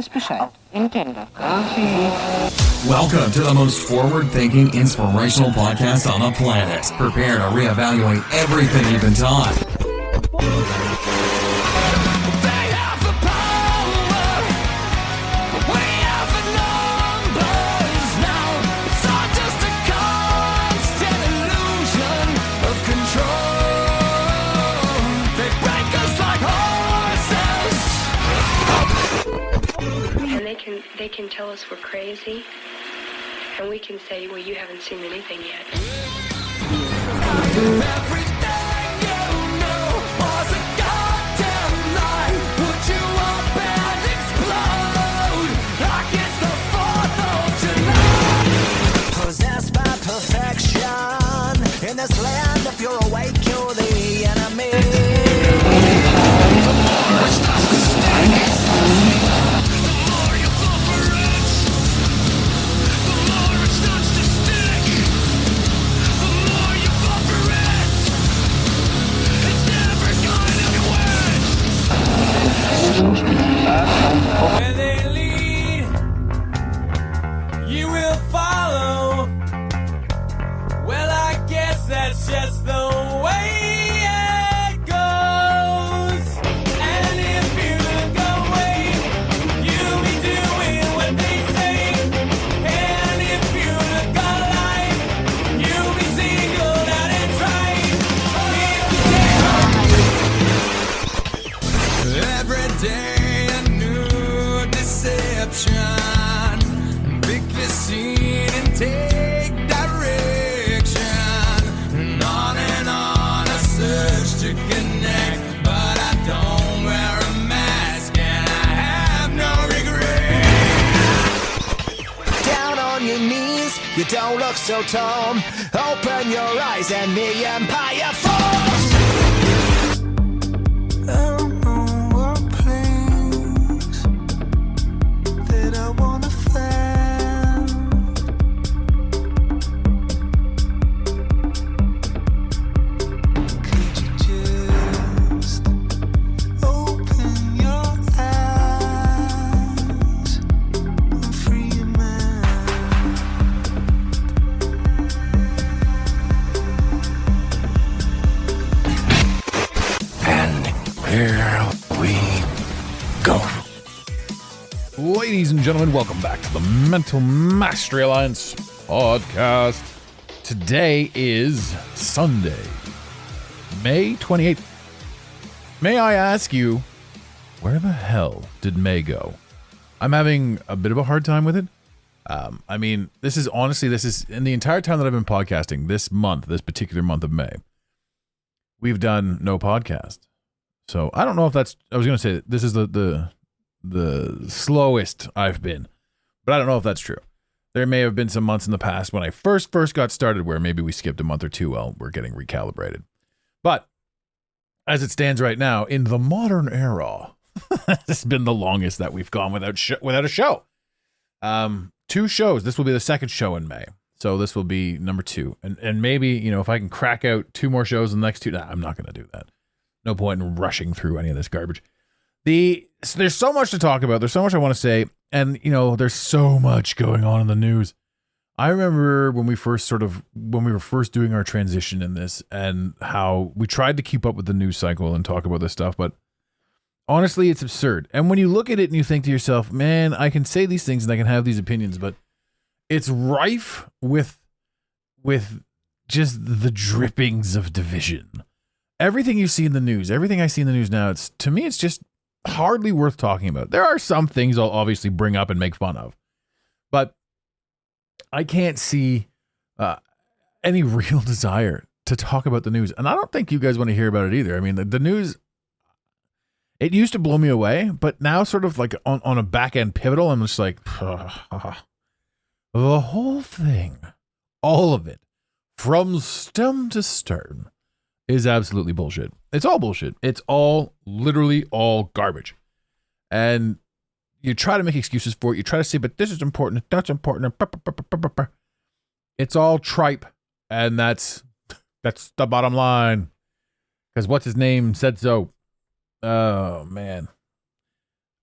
weiß Bescheid. Nintendo. Welcome to the most forward-thinking, inspirational podcast on the planet. Prepare to reevaluate everything you've been taught. They can tell us we're crazy, and we can say, well, you haven't seen anything yet. Everything you knew was a goddamn lie. Would you up and explode like it's the 4th of July? Possessed by perfection in this land, if you're awake, you're the enemy. Where they lead, you will follow. Well, I guess that's just the way it goes. And if you look away, you'll be doing what they say. And if you look alive, you'll be singled out and tried. Every day a new deception. Pick the scene and take direction. And on a search to connect. But I don't wear a mask and I have no regret. Down on your knees, you don't look so tall. Open your eyes and the empire falls. Ladies and gentlemen, welcome back to the Mental Mastery Alliance podcast. Today is Sunday, May 28th. May I ask you, where the hell did May go? I'm having a bit of a hard time with it. I mean, this is in the entire time that I've been podcasting this particular month of May, we've done no podcast. So I don't know if that's, I was going to say this is the slowest I've been, but I don't know if that's true. There may have been some months in the past when I first got started where maybe we skipped a month or two while we're getting recalibrated. But as it stands right now, in the modern era, this has been the longest that we've gone without a show. 2 shows. This will be the second show in May. So this will be number 2. And maybe, you know, if I can crack out 2 more shows in the next 2, I'm not going to do that. No point in rushing through any of this garbage. There's so much to talk about. There's so much I want to say. And, you know, there's so much going on in the news. I remember when we were first doing our transition in this and how we tried to keep up with the news cycle and talk about this stuff. But honestly, it's absurd. And when you look at it and you think to yourself, man, I can say these things and I can have these opinions, but it's rife with just the drippings of division. Everything you see in the news, everything I see in the news now, to me, it's just hardly worth talking about. There are some things I'll obviously bring up and make fun of, but I can't see any real desire to talk about the news. And I don't think you guys want to hear about it either. I mean, the news, it used to blow me away, but now sort of like on a back end pivotal, I'm just like, the whole thing, all of it, from stem to stern, is absolutely bullshit. It's all bullshit. It's all literally all garbage. And you try to make excuses for it. You try to say, but this is important. That's important. It's all tripe. And that's the bottom line. Because what's his name said so. Oh, man.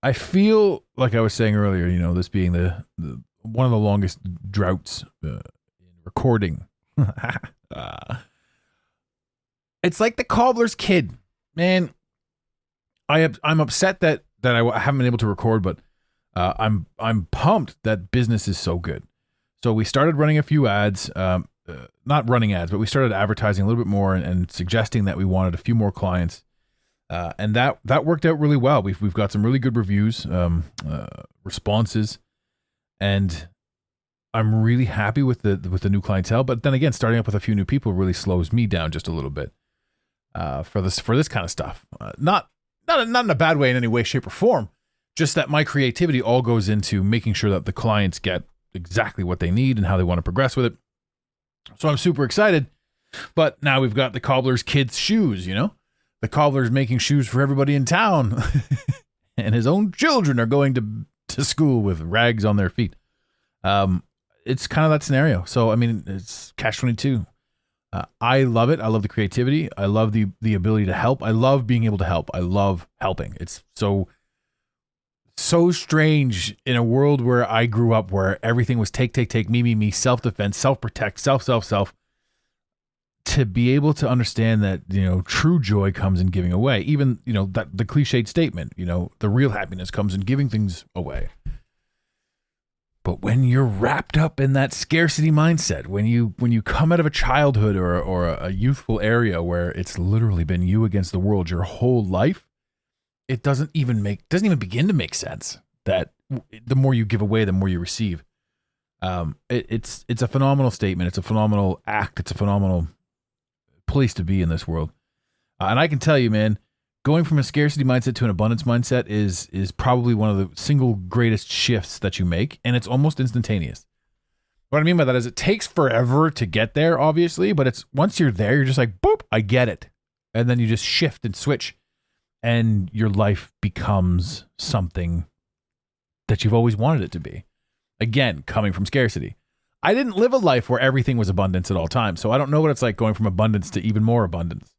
I feel like I was saying earlier, you know, this being the one of the longest droughts in recording. It's like the cobbler's kid, man. I'm upset that I haven't been able to record, but I'm pumped that business is so good. So we started running a few ads, not running ads, but we started advertising a little bit more and suggesting that we wanted a few more clients. And that worked out really well. We've got some really good reviews, responses, and I'm really happy with the new clientele. But then again, starting up with a few new people really slows me down just a little bit for this kind of stuff. Not in a bad way in any way, shape, or form. Just that my creativity all goes into making sure that the clients get exactly what they need and how they want to progress with it. So I'm super excited. But now we've got the cobbler's kid's shoes, you know? The cobbler's making shoes for everybody in town. And his own children are going to school with rags on their feet. It's kind of that scenario. So, I mean, it's catch-22. I love it. I love the creativity. I love the ability to help. I love being able to help. I love helping. It's so strange in a world where I grew up where everything was take, me, self-defense, self-protect, self. To be able to understand that, you know, true joy comes in giving away. Even, you know, that the cliched statement, you know, the real happiness comes in giving things away. But when you're wrapped up in that scarcity mindset, when you come out of a childhood or a youthful area where it's literally been you against the world your whole life, it doesn't even begin to make sense that the more you give away, the more you receive. It's a phenomenal statement. It's a phenomenal act. It's a phenomenal place to be in this world. And I can tell you, man, going from a scarcity mindset to an abundance mindset is probably one of the single greatest shifts that you make, and it's almost instantaneous. What I mean by that is it takes forever to get there, obviously, but it's once you're there, you're just like, boop, I get it. And then you just shift and switch, and your life becomes something that you've always wanted it to be. Again, coming from scarcity. I didn't live a life where everything was abundance at all times, so I don't know what it's like going from abundance to even more abundance.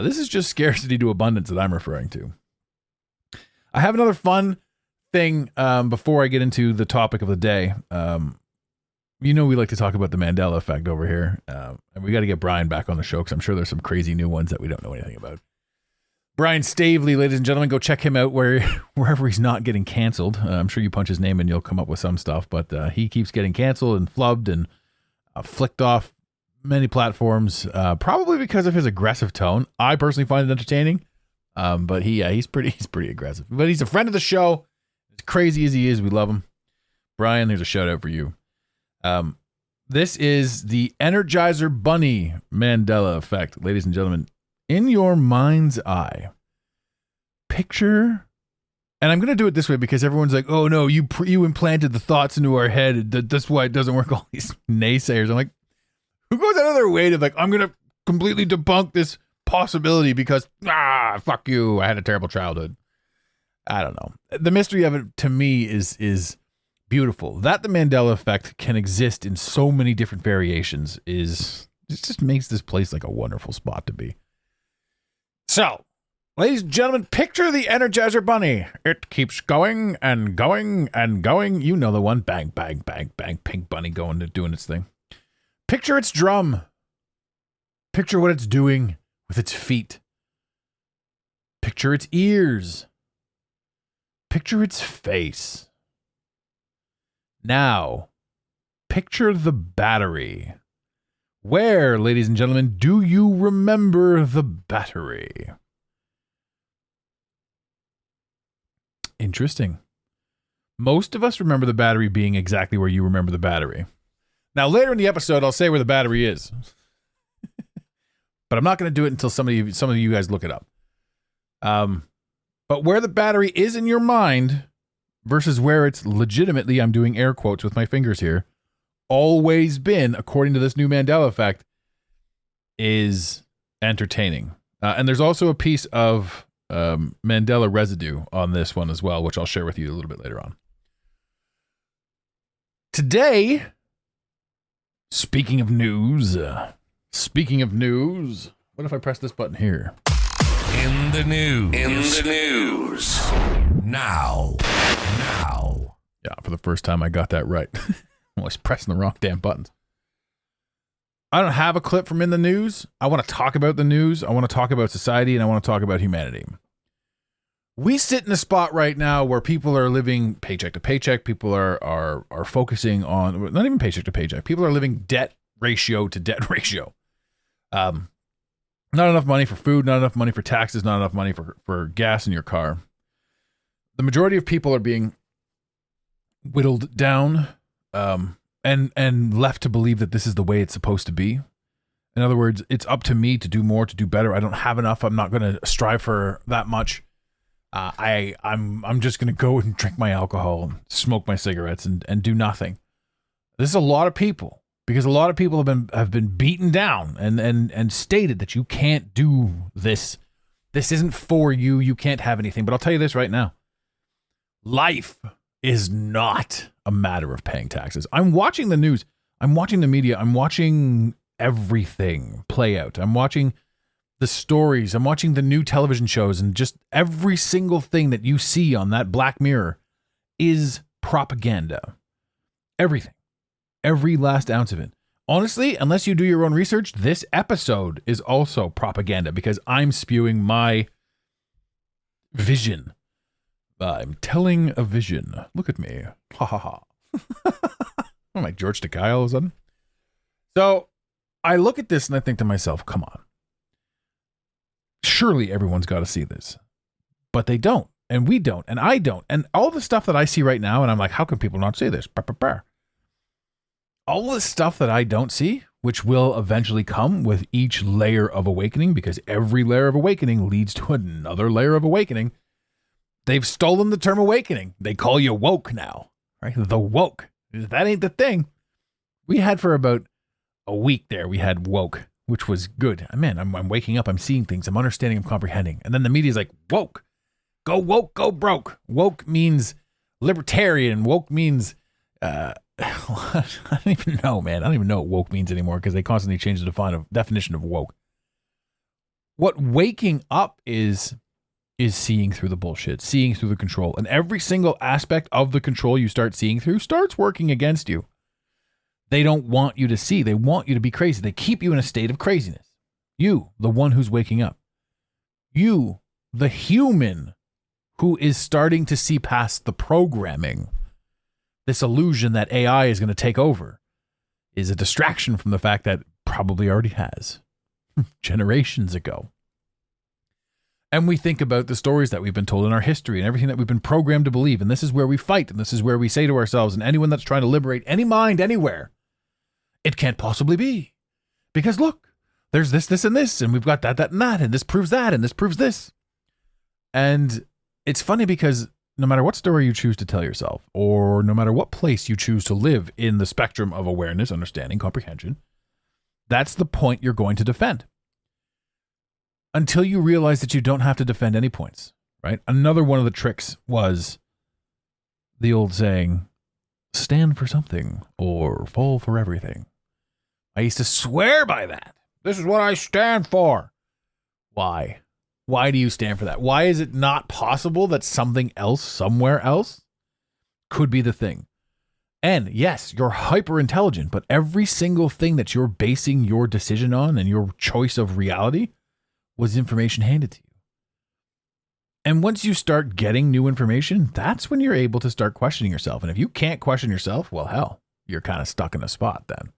This is just scarcity to abundance that I'm referring to. I have another fun thing before I get into the topic of the day. You know we like to talk about the Mandela Effect over here, and we got to get Brian back on the show because I'm sure there's some crazy new ones that we don't know anything about. Brian Stavely, ladies and gentlemen, go check him out wherever he's not getting canceled. I'm sure you punch his name and you'll come up with some stuff, but he keeps getting canceled and flubbed and flicked off many platforms, probably because of his aggressive tone. I personally find it entertaining, but he's pretty aggressive. But he's a friend of the show. As crazy as he is, we love him. Brian, there's a shout out for you. This is the Energizer Bunny Mandela Effect, ladies and gentlemen. In your mind's eye, picture, and I'm going to do it this way because everyone's like, oh no, you implanted the thoughts into our head. That's why it doesn't work. All these naysayers. I'm like, who goes out of their way to like, I'm going to completely debunk this possibility because, fuck you. I had a terrible childhood. I don't know. The mystery of it to me is beautiful. That the Mandela Effect can exist in so many different variations it just makes this place like a wonderful spot to be. So, ladies and gentlemen, picture the Energizer Bunny. It keeps going and going and going. You know the one. Bang, bang, bang, bang. Pink bunny going to doing its thing. Picture its drum. Picture what it's doing with its feet. Picture its ears. Picture its face. Now, picture the battery. Where, ladies and gentlemen, do you remember the battery? Interesting. Most of us remember the battery being exactly where you remember the battery. Now, later in the episode, I'll say where the battery is. But I'm not going to do it until some of you guys look it up. But where the battery is in your mind versus where it's legitimately, I'm doing air quotes with my fingers here, always been, according to this new Mandela Effect, is entertaining. And there's also a piece of Mandela residue on this one as well, which I'll share with you a little bit later on. Today, speaking of news, what if I press this button here? In the news. Now. Yeah, for the first time I got that right. I was pressing the wrong damn buttons. I don't have a clip from In the News. I want to talk about the news. I want to talk about society, and I want to talk about humanity. We sit in a spot right now where people are living paycheck to paycheck. People are focusing on, not even paycheck to paycheck. People are living debt ratio to debt ratio. Not enough money for food, not enough money for taxes, not enough money for gas in your car. The majority of people are being whittled down, and left to believe that this is the way it's supposed to be. In other words, it's up to me to do more, to do better. I don't have enough. I'm not going to strive for that much. I'm just going to go and drink my alcohol, and smoke my cigarettes, and do nothing. This is a lot of people, because a lot of people have been beaten down and stated that you can't do this. This isn't for you. You can't have anything. But I'll tell you this right now. Life is not a matter of paying taxes. I'm watching the news. I'm watching the media. I'm watching everything play out. I'm watching the stories. I'm watching the new television shows, and just every single thing that you see on that Black Mirror is propaganda. Everything. Every last ounce of it. Honestly, unless you do your own research, this episode is also propaganda, because I'm spewing my vision. I'm telling a vision. Look at me. Ha ha ha. I'm like George Takei all of a sudden. So I look at this and I think to myself, come on. Surely everyone's got to see this. But they don't. And we don't. And I don't. And all the stuff that I see right now, and I'm like, how can people not see this? All the stuff that I don't see, which will eventually come with each layer of awakening, because every layer of awakening leads to another layer of awakening. They've stolen the term awakening. They call you woke now, right? The woke. That ain't the thing. We had for about a week there, we had woke, which was good. Man, I'm waking up. I'm seeing things. I'm understanding. I'm comprehending. And then the media's like, woke. Go woke, go broke. Woke means libertarian. Woke means, I don't even know, man. I don't even know what woke means anymore, because they constantly change the definition of woke. What waking up is seeing through the bullshit, seeing through the control. And every single aspect of the control you start seeing through starts working against you. They don't want you to see. They want you to be crazy. They keep you in a state of craziness. You, the one who's waking up. You, the human who is starting to see past the programming. This illusion that AI is going to take over is a distraction from the fact that probably already has generations ago. And we think about the stories that we've been told in our history and everything that we've been programmed to believe. And this is where we fight. And this is where we say to ourselves, and anyone that's trying to liberate any mind anywhere, it can't possibly be. Because look, there's this, and this, and we've got that, and that, and this proves that, and this proves this. And it's funny, because no matter what story you choose to tell yourself, or no matter what place you choose to live in the spectrum of awareness, understanding, comprehension, that's the point you're going to defend. Until you realize that you don't have to defend any points, right? Another one of the tricks was the old saying, stand for something or fall for everything. I used to swear by that. This is what I stand for. Why? Why do you stand for that? Why is it not possible that something else, somewhere else, could be the thing? And yes, you're hyper intelligent, but every single thing that you're basing your decision on and your choice of reality was information handed to you. And once you start getting new information, that's when you're able to start questioning yourself. And if you can't question yourself, well, hell, you're kind of stuck in a spot then.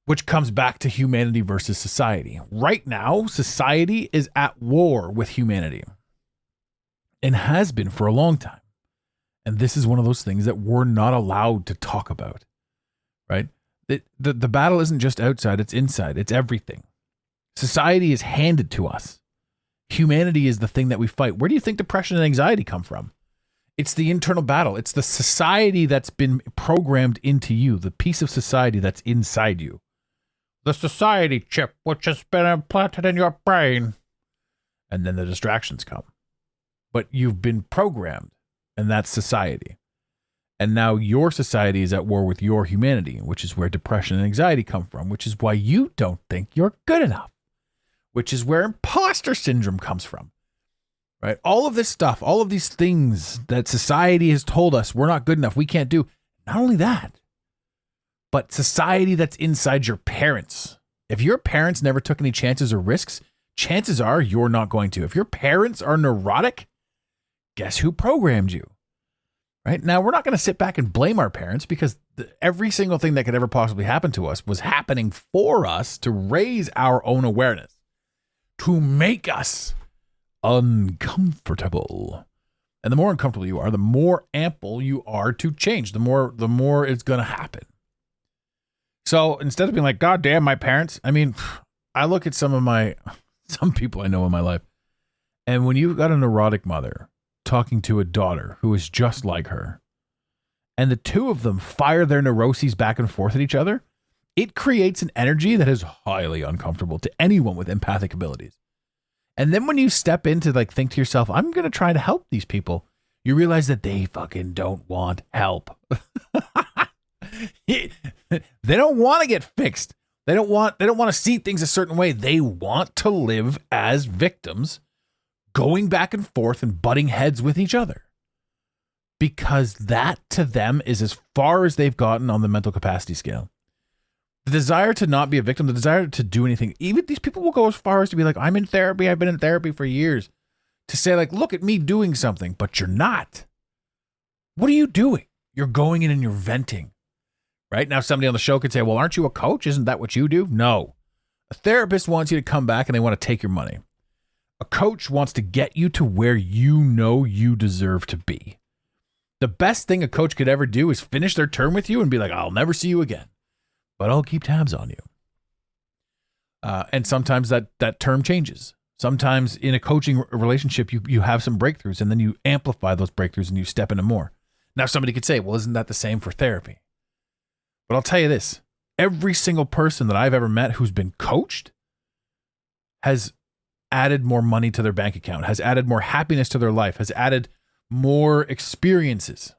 Which comes back to humanity versus society. Right now, society is at war with humanity. And has been for a long time. And this is one of those things that we're not allowed to talk about. Right? The battle isn't just outside, it's inside. It's everything. Society is handed to us. Humanity is the thing that we fight. Where do you think depression and anxiety come from? It's the internal battle. It's the society that's been programmed into you, the piece of society that's inside you. The society chip, which has been implanted in your brain. And then the distractions come. But you've been programmed, and that's society. And now your society is at war with your humanity, which is where depression and anxiety come from, which is why you don't think you're good enough. which is where imposter syndrome comes from, right? All of this stuff, all of these things that society has told us we're not good enough, we can't do. Not only that, but society that's inside your parents. If your parents never took any chances or risks, chances are you're not going to. If your parents are neurotic, guess who programmed you? Right? Now, we're not going to sit back and blame our parents because every single thing that could ever possibly happen to us was happening for us to raise our own awareness, to make us uncomfortable. And the more uncomfortable you are, the more ample you are to change, the more it's going to happen. So instead of being like, God damn, my parents, I mean, I look at some people I know in my life, and when you've got a neurotic mother talking to a daughter who is just like her, and the two of them fire their neuroses back and forth at each other, it creates an energy that is highly uncomfortable to anyone with empathic abilities. And then when you step in to like think to yourself, I'm going to try to help these people, you realize that they fucking don't want help. They don't want to get fixed. They don't want to see things a certain way. They want to live as victims, going back and forth and butting heads with each other. Because that to them is as far as they've gotten on the mental capacity scale. The desire to not be a victim, the desire to do anything. Even these people will go as far as to be like, I'm in therapy. I've been in therapy for years. To say like, look at me doing something, but you're not. What are you doing? You're going in and you're venting. Right? Now somebody on the show could say, well, aren't you a coach? Isn't that what you do? No. A therapist wants you to come back and they want to take your money. A coach wants to get you to where you know you deserve to be. The best thing a coach could ever do is finish their term with you and be like, I'll never see you again, but I'll keep tabs on you. And sometimes that term changes. Sometimes in a coaching relationship, you have some breakthroughs and then you amplify those breakthroughs and you step into more. Now somebody could say, well, isn't that the same for therapy? But I'll tell you this, every single person that I've ever met who's been coached has added more money to their bank account, has added more happiness to their life, has added more experiences,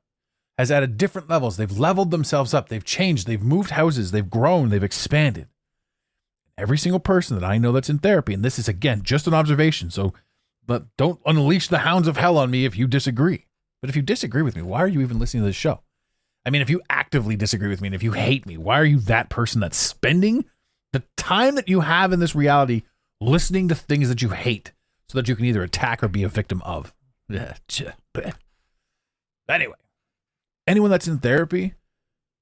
has added different levels. They've leveled themselves up. They've changed. They've moved houses. They've grown. They've expanded. Every single person that I know that's in therapy, and this is, again, just an observation, so but don't unleash the hounds of hell on me if you disagree. But if you disagree with me, why are you even listening to this show? I mean, if you actively disagree with me and if you hate me, why are you that person that's spending the time that you have in this reality listening to things that you hate so that you can either attack or be a victim of? Anyway, anyone that's in therapy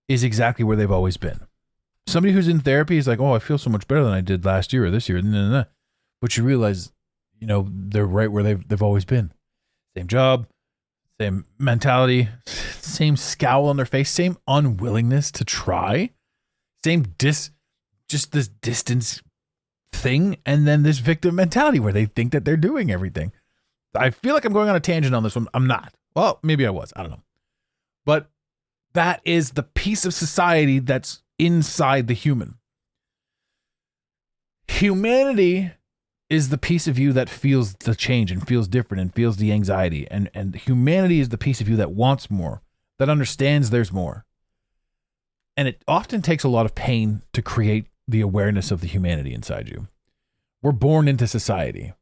is exactly where they've always been. Somebody who's in therapy is like, oh, I feel so much better than I did last year or this year. But you realize, they're right where they've always been. Same job, same mentality, same scowl on their face, same unwillingness to try, same just this distance thing, and then this victim mentality where they think that they're doing everything. I feel like I'm going on a tangent on this one. I'm not. Well, maybe I was. I don't know. But that is the piece of society that's inside the human. Humanity is the piece of you that feels the change and feels different and feels the anxiety. And humanity is the piece of you that wants more, that understands there's more. And it often takes a lot of pain to create the awareness of the humanity inside you. We're born into society.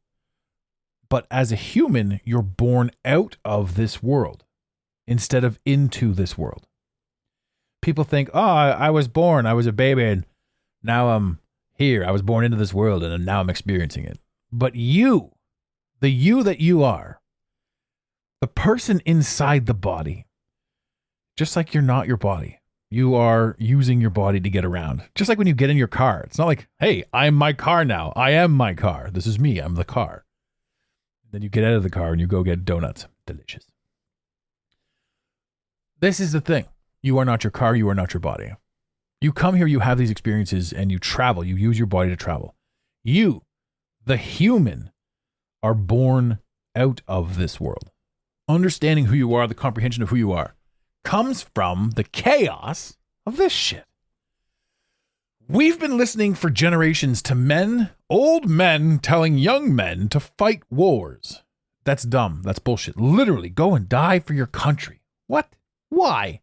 But as a human, you're born out of this world instead of into this world. People think, oh, I was born, I was a baby, and now I'm here. I was born into this world, and now I'm experiencing it. But you, the you that you are, the person inside the body, just like you're not your body, you are using your body to get around. Just like when you get in your car. It's not like, hey, I'm my car now. I am my car. This is me. I'm the car. Then you get out of the car and you go get donuts. Delicious. This is the thing. You are not your car. You are not your body. You come here, you have these experiences, and you travel. You use your body to travel. You, the human, are born out of this world. Understanding who you are, the comprehension of who you are, comes from the chaos of this shit. We've been listening for generations to men, old men, telling young men to fight wars. That's dumb. That's bullshit. Literally, go and die for your country. What? Why?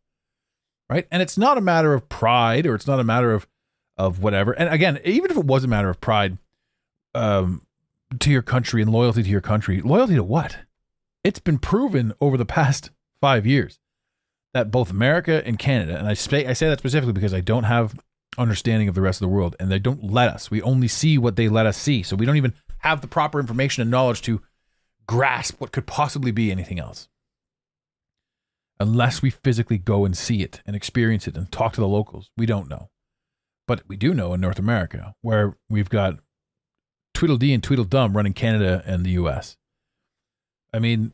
Right? And it's not a matter of pride, or it's not a matter of whatever. And again, even if it was a matter of pride, to your country and loyalty to your country. Loyalty to what? It's been proven over the past 5 years that both America and Canada, and I say that specifically because I don't have understanding of the rest of the world, and they don't let us. We only see what they let us see, so we don't even have the proper information and knowledge to grasp what could possibly be anything else. Unless we physically go and see it and experience it and talk to the locals, we don't know. But we do know in North America, where we've got Tweedledee and Tweedledum running Canada and the US. I mean,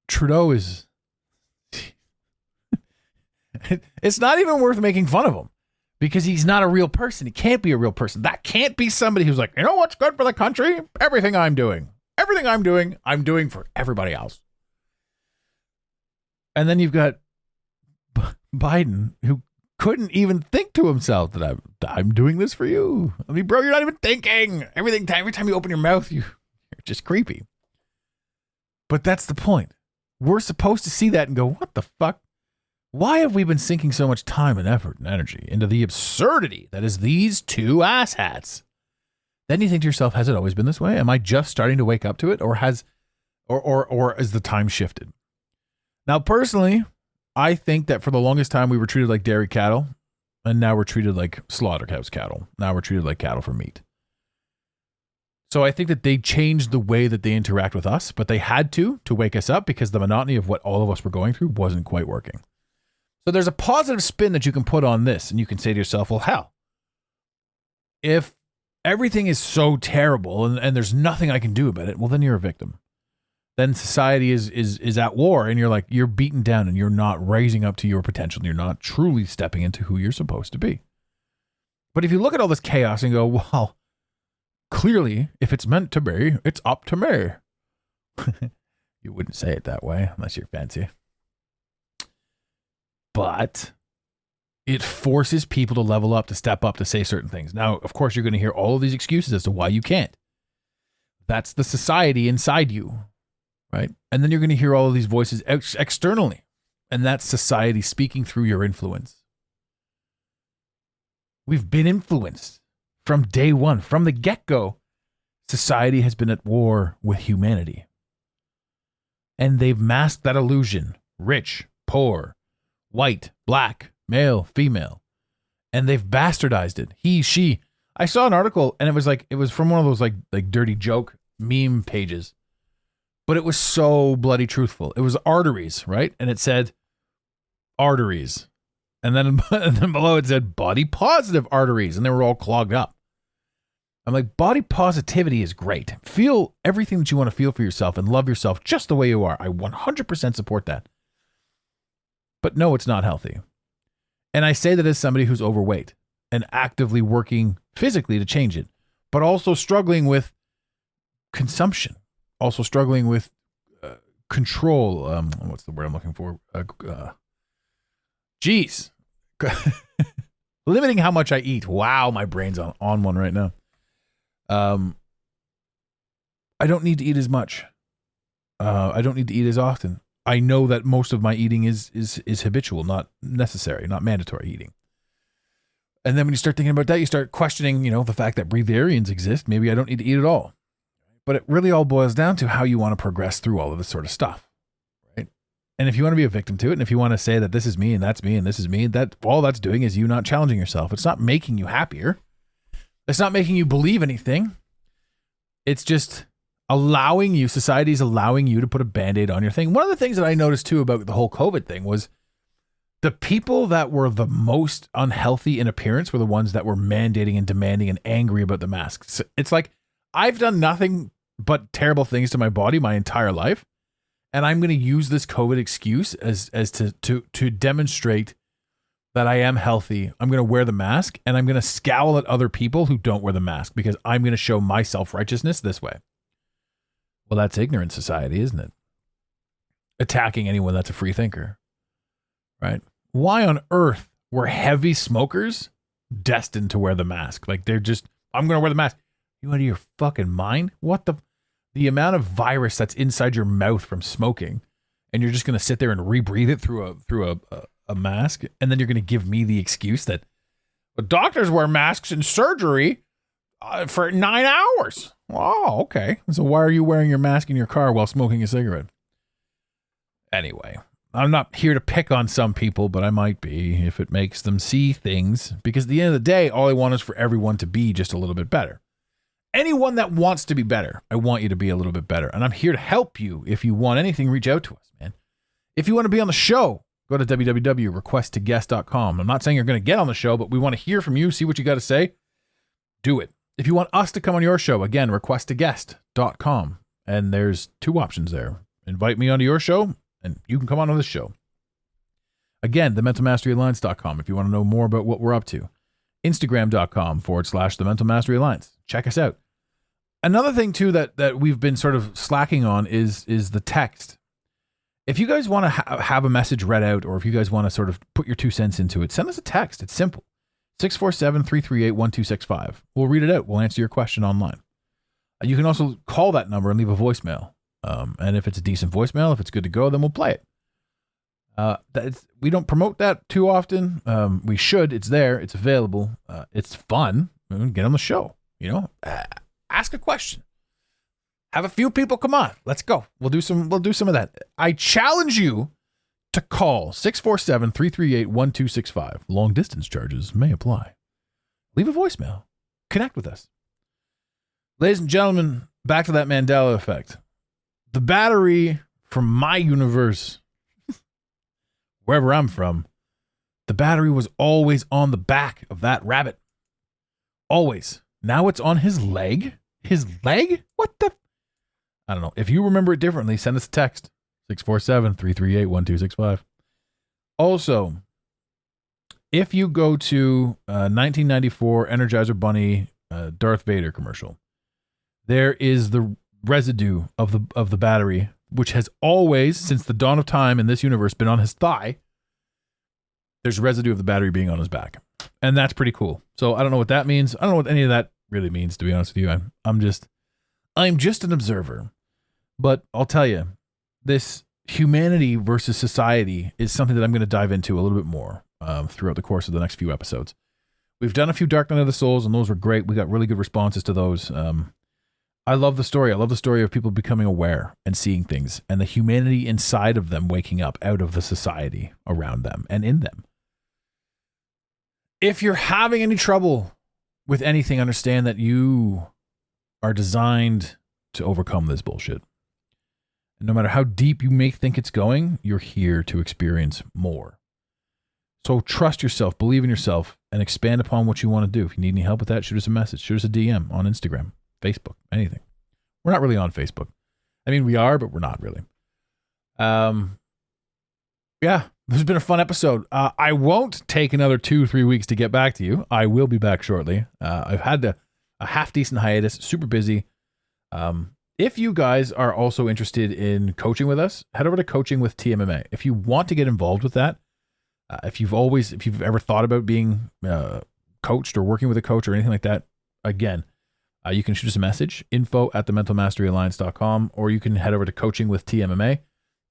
Trudeau is... it's not even worth making fun of him because he's not a real person. He can't be a real person. That can't be somebody who's like, you know what's good for the country? Everything I'm doing I'm doing for everybody else. And then you've got Biden, who couldn't even think to himself that I'm doing this for you. I mean, bro, you're not even thinking. Every time you open your mouth, you're just creepy. But that's the point. We're supposed to see that and go, what the fuck? Why have we been sinking so much time and effort and energy into the absurdity that is these two asshats? Then you think to yourself, has it always been this way? Am I just starting to wake up to it, or has the time shifted? Now, personally, I think that for the longest time we were treated like dairy cattle, and now we're treated like slaughterhouse cattle. Now we're treated like cattle for meat. So I think that they changed the way that they interact with us, but they had to wake us up because the monotony of what all of us were going through wasn't quite working. So there's a positive spin that you can put on this, and you can say to yourself, well, hell, if everything is so terrible and there's nothing I can do about it, well, then you're a victim. Then society is at war, and you're beaten down, and you're not raising up to your potential. You're not truly stepping into who you're supposed to be. But if you look at all this chaos and go, well, clearly, if it's meant to be, it's up to me. You wouldn't say it that way unless you're fancy. But it forces people to level up, to step up, to say certain things. Now, of course, you're going to hear all of these excuses as to why you can't. That's the society inside you, right? And then you're going to hear all of these voices externally, and that's society speaking through your influence. We've been influenced from day one, from the get-go. Society has been at war with humanity. And they've masked that illusion. Rich, poor, white, black, male, female. And they've bastardized it. He, she. I saw an article, and it was from one of those like dirty joke meme pages. But it was so bloody truthful. It was arteries, right? And it said arteries. And then below it said body positive arteries, and they were all clogged up. I'm like, body positivity is great. Feel everything that you want to feel for yourself and love yourself just the way you are. I 100% support that. But no, it's not healthy. And I say that as somebody who's overweight and actively working physically to change it, but also struggling with consumption, also struggling with control. What's the word I'm looking for? Limiting how much I eat. Wow, my brain's on one right now. I don't need to eat as much. I don't need to eat as often. I know that most of my eating is habitual, not necessary, not mandatory eating. And then when you start thinking about that, you start questioning, the fact that breatharians exist. Maybe I don't need to eat at all. But it really all boils down to how you want to progress through all of this sort of stuff, right? And if you want to be a victim to it, and if you want to say that this is me and that's me and this is me, that all that's doing is you not challenging yourself. It's not making you happier. It's not making you believe anything. It's just allowing you, society's allowing you to put a Band-Aid on your thing. One of the things that I noticed too about the whole COVID thing was the people that were the most unhealthy in appearance were the ones that were mandating and demanding and angry about the masks. It's like, I've done nothing but terrible things to my body my entire life, and I'm going to use this COVID excuse as to demonstrate that I am healthy. I'm going to wear the mask, and I'm going to scowl at other people who don't wear the mask because I'm going to show my self-righteousness this way. Well, that's ignorant society, isn't it? Attacking anyone that's a free thinker, right? Why on earth were heavy smokers destined to wear the mask? Like, they're just, I'm going to wear the mask. You out of your fucking mind? What the amount of virus that's inside your mouth from smoking, and you're just going to sit there and rebreathe it through a mask, and then you're going to give me the excuse that, but doctors wear masks in surgery. For 9 hours. Oh, okay. So why are you wearing your mask in your car while smoking a cigarette? Anyway, I'm not here to pick on some people, but I might be if it makes them see things. Because at the end of the day, all I want is for everyone to be just a little bit better. Anyone that wants to be better, I want you to be a little bit better. And I'm here to help you. If you want anything, reach out to us, man. If you want to be on the show, go to www.requestttoguest.com. I'm not saying you're going to get on the show, but we want to hear from you, see what you got to say. Do it. If you want us to come on your show, again, requestttoguest.com. And there's 2 options there. Invite me onto your show, and you can come on this show. Again, thementalmasteryalliance.com if you want to know more about what we're up to. Instagram.com/The Mental Mastery Alliance. Check us out. Another thing, too, that we've been sort of slacking on is the text. If you guys want to have a message read out, or if you guys want to sort of put your 2 cents into it, send us a text. It's simple. 647-338-1265. We'll read it out. We'll answer your question online. You can also call that number and leave a voicemail. And if it's a decent voicemail, if it's good to go, then we'll play it. We don't promote that too often. We should. It's there. It's available. It's fun. Get on the show. Ask a question. Have a few people come on. Let's go. We'll do some of that. I challenge you to call 647-338-1265. Long distance charges may apply. Leave a voicemail. Connect with us. Ladies and gentlemen, back to that Mandela effect. The battery from my universe, wherever I'm from, the battery was always on the back of that rabbit. Always. Now it's on his leg? His leg? What the? I don't know. If you remember it differently, send us a text. 647-338-1265. Also, if you go to 1994 Energizer Bunny Darth Vader commercial, there is the residue of the battery, which has always, since the dawn of time in this universe, been on his thigh. There's residue of the battery being on his back. And that's pretty cool. So I don't know what that means. I don't know what any of that really means, to be honest with you. I'm just an observer. But I'll tell you, this humanity versus society is something that I'm going to dive into a little bit more throughout the course of the next few episodes. We've done a few Dark Night of the Souls, and those were great. We got really good responses to those. I love the story. I love the story of people becoming aware and seeing things, and the humanity inside of them waking up out of the society around them and in them. If you're having any trouble with anything, understand that you are designed to overcome this bullshit. And no matter how deep you may think it's going, you're here to experience more. So trust yourself, believe in yourself, and expand upon what you want to do. If you need any help with that, shoot us a message. Shoot us a DM on Instagram, Facebook, anything. We're not really on Facebook. I mean, we are, but we're not really. Yeah, this has been a fun episode. I won't take another 2-3 weeks to get back to you. I will be back shortly. I've had a half-decent hiatus, super busy. If you guys are also interested in coaching with us, head over to Coaching with TMMA. If you want to get involved with that, if you've ever thought about being coached or working with a coach or anything like that, again, you can shoot us a message, info@thementalmasteryalliance.com, or you can head over to Coaching with TMMA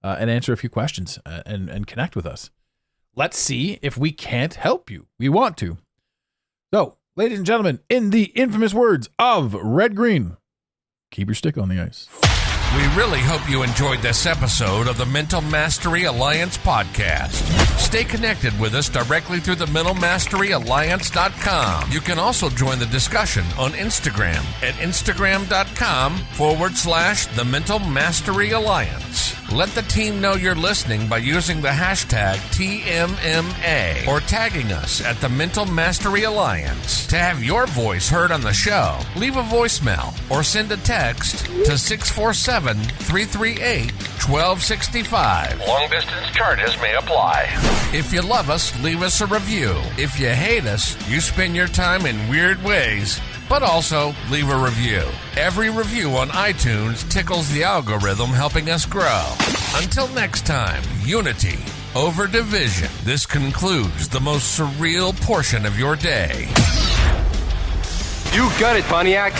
and answer a few questions and connect with us. Let's see if we can't help you. We want to. So, ladies and gentlemen, in the infamous words of Red Green, keep your stick on the ice. We really hope you enjoyed this episode of the Mental Mastery Alliance podcast. Stay connected with us directly through the mentalmasteryalliance.com. You can also join the discussion on Instagram at instagram.com/the Mental Mastery Alliance. Let the team know you're listening by using the hashtag TMMA or tagging us at the Mental Mastery Alliance. To have your voice heard on the show, leave a voicemail or send a text to 647-338-1265. Long distance charges may apply. If you love us, leave us a review. If you hate us, you spend your time in weird ways, but also leave a review. Every review on iTunes tickles the algorithm, helping us grow. Until next time, unity over division. This concludes the most surreal portion of your day. You got it, Pontiac.